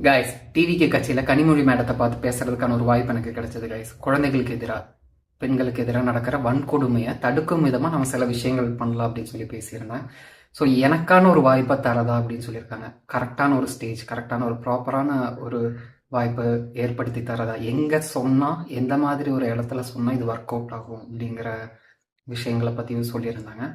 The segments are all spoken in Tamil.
கைஸ், டிவிக்கு கட்சியில் கனிமொழி மேடத்தை பார்த்து பேசுறதுக்கான ஒரு வாய்ப்பு எனக்கு கிடைச்சது கைஸ். குழந்தைகளுக்கு எதிராக, பெண்களுக்கு எதிராக நடக்கிற வன்கொடுமையை தடுக்கும் விதமாக நம்ம சில விஷயங்கள் பண்ணலாம் அப்படின்னு சொல்லி பேசியிருந்தேன். ஸோ எனக்கான ஒரு வாய்ப்பை தரதா அப்படின்னு சொல்லியிருக்காங்க. கரெக்டான ஒரு ஸ்டேஜ், கரெக்டான ஒரு ப்ராப்பரான ஒரு வாய்ப்பை ஏற்படுத்தி தரதா, எங்கே சொன்னால் எந்த மாதிரி ஒரு இடத்துல சொன்னால் இது ஒர்க் அவுட் ஆகும் அப்படிங்கிற விஷயங்களை பற்றியும் சொல்லியிருந்தாங்க.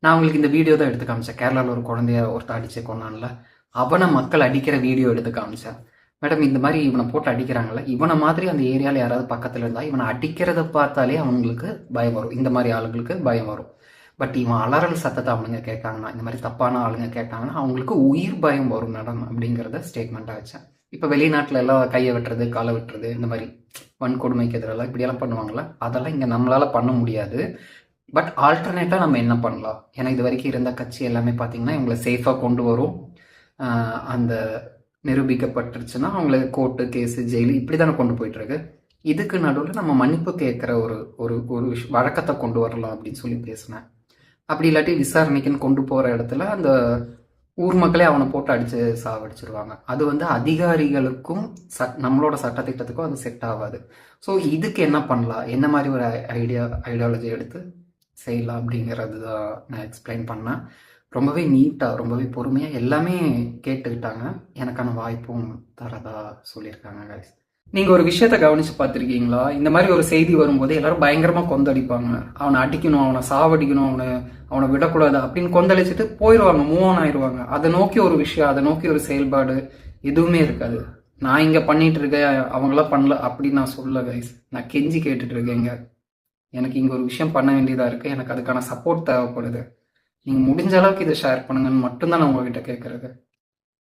நான் உங்களுக்கு இந்த வீடியோ தான் எடுத்து காமிச்சேன். கேரளாவில் ஒரு குழந்தைய ஒருத்தர் அடிச்சு கொண்டான்ல, அவனை மக்கள் அடிக்கிற வீடியோ எடுத்து காமிச்சேன். மேடம், இந்த மாதிரி இவனை போட்டு அடிக்கிறாங்கல்ல, இவனை மாதிரி அந்த ஏரியாவில் யாராவது பக்கத்தில் இருந்தால் இவனை அடிக்கிறத பார்த்தாலே அவங்களுக்கு பயம் வரும். இந்த மாதிரி ஆளுங்களுக்கு பயம் வரும். பட் இவன் அலறல் சத்தத்தை அவனுங்க கேட்டாங்கன்னா, இந்த மாதிரி தப்பான ஆளுங்க கேட்டாங்கன்னா அவங்களுக்கு உயிர் பயம் வரும் மேடம் அப்படிங்கிறத ஸ்டேட்மெண்ட்டாக வச்சேன். இப்போ வெளிநாட்டில் எல்லாம் கையை வெட்டுறது, காலை வெட்டுறது, இந்த மாதிரி வன்கொடுமைக்கு எதிரெல்லாம் இப்படியெல்லாம் பண்ணுவாங்கள்ல, அதெல்லாம் இங்கே நம்மளால் பண்ண முடியாது. பட் ஆல்டர்னேட்டாக நம்ம என்ன பண்ணலாம்? ஏன்னா இது வரைக்கும் இருந்த கட்சி எல்லாமே பார்த்தீங்கன்னா இவங்களை சேஃபாக கொண்டு வரும். அந்த நிரூபிக்கப்பட்டுருச்சுன்னா அவங்கள கோர்ட்டு, கேஸு, ஜெயிலு இப்படி தானே கொண்டு போயிட்டுருக்கு. இதுக்கு நடுவில் நம்ம மன்னிப்பு கேட்குற ஒரு ஒரு ஒரு வழக்கத்தை கொண்டு வரலாம் அப்படின்னு சொல்லி பேசினேன். அப்படி இல்லாட்டி விசாரணைக்குன்னு கொண்டு போகிற இடத்துல அந்த ஊர் மக்களே அவனை போட்டு அடித்து சாவடிச்சிருவாங்க. அது வந்து அதிகாரிகளுக்கும் நம்மளோட சட்டத்திட்டத்துக்கும் அது செட் ஆகாது. ஸோ இதுக்கு என்ன பண்ணலாம், என்ன மாதிரி ஒரு ஐடியாலஜி எடுத்து செய்யலாம் அப்படிங்கிறது தான் நான் எக்ஸ்பிளைன் பண்ணேன். ரொம்பவே நீட்டாக, ரொம்பவே பொறுமையாக எல்லாமே கேட்டுக்கிட்டாங்க. எனக்கான வாய்ப்பும் தரதா சொல்லியிருக்காங்க கைஸ். நீங்கள் ஒரு விஷயத்த கவனித்து பார்த்துருக்கீங்களா? இந்த மாதிரி ஒரு செய்தி வரும்போது எல்லாரும் பயங்கரமாக கொந்தளிப்பாங்க. அவனை அடிக்கணும், அவனை சாவடிக்கணும், அவனை விடக்கூடாது அப்படின்னு கொந்தளிச்சுட்டு போயிடுவாங்க, மூவ் ஆன் ஆயிடுவாங்க. அதை நோக்கி ஒரு விஷயம், அதை நோக்கி ஒரு செயல்பாடு எதுவுமே இருக்காது. நான் இங்கே பண்ணிட்டு இருக்கேன், அவங்களாம் பண்ணல அப்படின்னு நான் சொல்ல கைஸ். நான் கெஞ்சி கேட்டுட்டு இருக்கேங்க. எனக்கு இங்கே ஒரு விஷயம் பண்ண வேண்டியதாக இருக்குது, எனக்கு அதுக்கான சப்போர்ட் தேவைப்படுது, நீங்கள் முடிஞ்ச அளவுக்கு இதை ஷேர் பண்ணுங்கன்னு மட்டும்தான் நான் உங்ககிட்ட கேட்குறது.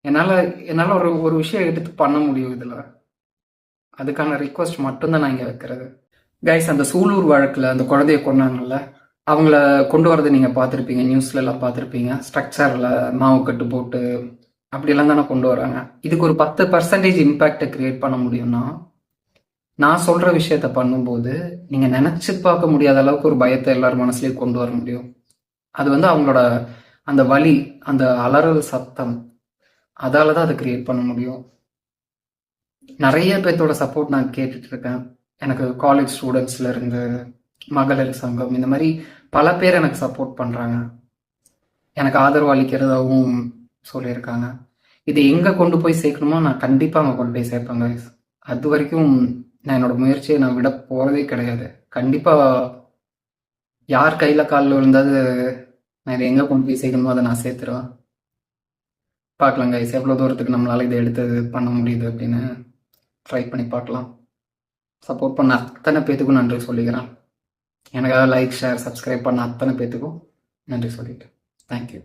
என்னால் ஒரு விஷயம் எடுத்து பண்ண முடியும் இதில். அதுக்கான ரிக்வஸ்ட் மட்டும்தான் நான் இங்கே வைக்கிறது. கைஸ், அந்த சூலூர் வழக்கில் அந்த குழந்தைய கொண்டாங்கல்ல, அவங்கள கொண்டு வரதை நீங்கள் பார்த்துருப்பீங்க, நியூஸ்லலாம் பார்த்துருப்பீங்க. ஸ்ட்ரக்சரில் மாவு கட்டு போட்டு அப்படியெல்லாம் தானே கொண்டு வராங்க. இதுக்கு ஒரு 10% இம்பேக்டை க்ரியேட் பண்ண முடியும்னா, நான் சொல்கிற விஷயத்த பண்ணும்போது நீங்கள் நினச்சி பார்க்க முடியாத அளவுக்கு ஒரு பயத்தை எல்லார் மனசுலேயும் கொண்டு வர முடியும். அது வந்து அவங்களோட அந்த வலி, அந்த அலறல் சத்தம், அதால தான் அதை கிரியேட் பண்ண முடியும். நிறைய பேர்த்தோட சப்போர்ட் நான் கேட்டுட்டு இருக்கேன். எனக்கு காலேஜ் ஸ்டூடெண்ட்ஸ்ல இருந்து, மகளிர் சங்கம், இந்த மாதிரி பல பேர் எனக்கு சப்போர்ட் பண்ணுறாங்க, எனக்கு ஆதரவு அளிக்கிறதாகவும் சொல்லியிருக்காங்க. இதை எங்கே கொண்டு போய் சேர்க்கணுமோ நான் கண்டிப்பாக அங்கே கொண்டு போய் சேர்ப்பேங்க. அது வரைக்கும் நான் என்னோட முயற்சியை நான் விட போகிறதே கிடையாது. கண்டிப்பாக யார் கையில் காலில் விழுந்தாது நான் இதை எங்கே கொண்டு போய் சேர்க்கணுமோ அதை நான் சேர்த்துருவேன். பார்க்கலாம் கைஸ், எவ்வளோ தூரத்துக்கு நம்மளால் இதை எடுத்து பண்ண முடியுது அப்படின்னு ட்ரை பண்ணி பார்க்கலாம். சப்போர்ட் பண்ண அத்தனை பேத்துக்கும் நன்றி சொல்லிக்கிறேன். எனக்காக லைக், ஷேர், சப்ஸ்கிரைப் பண்ண அத்தனை பேத்துக்கும் நன்றி சொல்லிட்டேன். தேங்க்யூ.